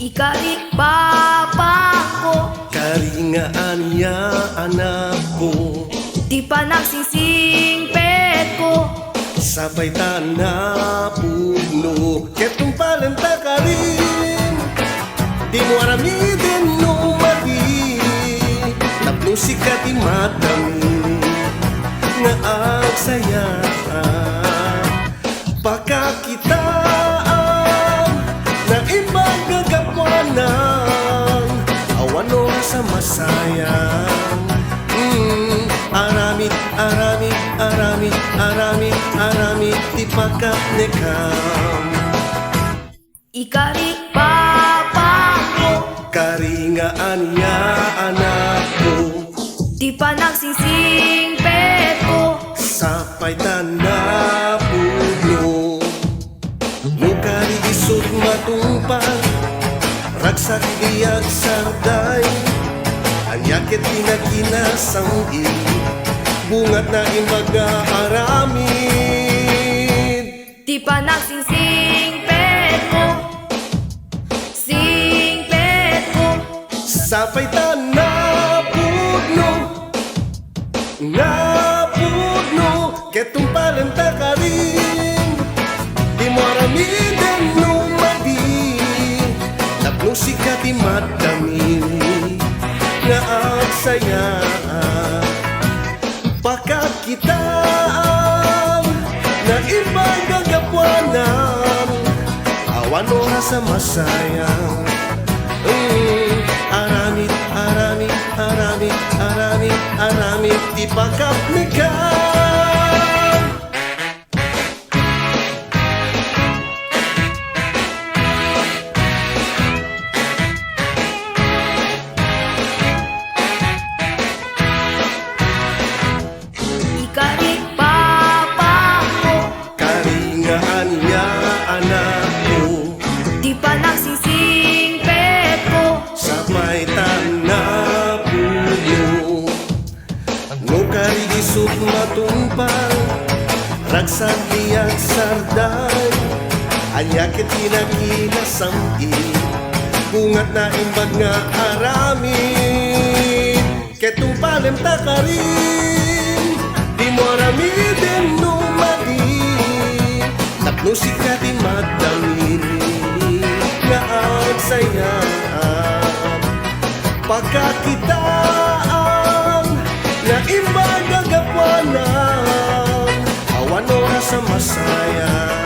Ikari bapako, kari nga anya anak ko, di pa nagsising pet ko. sabay tanah puno, ketong palenta ka rin. Di mo aramidin no mali, tapno sikat imatami, nga agsaya pakakitaan na ibang gagapwanan, awano sa masayang. Aramid, aramid, aramid, aramid, aramid, di pagkapnekam. Ikari bapako, Kari nga anya anak ko, di pa nagsising pet ko. sapay tanah puno, nukari isut matumpang, ragsak diag sarday, anyakit pinakinasangin, bungat na imbaga aramid. Di pa nagsising pet ko, sing pet ko. Sapay tanah puno, nga puno, ketong palenta ka rin. Di mo aramidin no madi, tapno sikat imadami, nga agsaya pakakitaan na ibang gagapwanan, awan oras sa masayang. Aramid, aramid, aramid, aramid, aramid, di pagkapnikan. Ikari bapako, Kari nga anya anak ko, di pa nagsising pet ko. sabay tanah puno, no kari isut matumpang, ragsak diag sarday, anyakit kinakinasangin, bungat na imbag nga aramid, ketong palenta ka rin. Di mo aramidin no madi, tapno sikat imadami, nga agsaya pagkakitaan na ibang gagapwanan, awan oras sa masaya.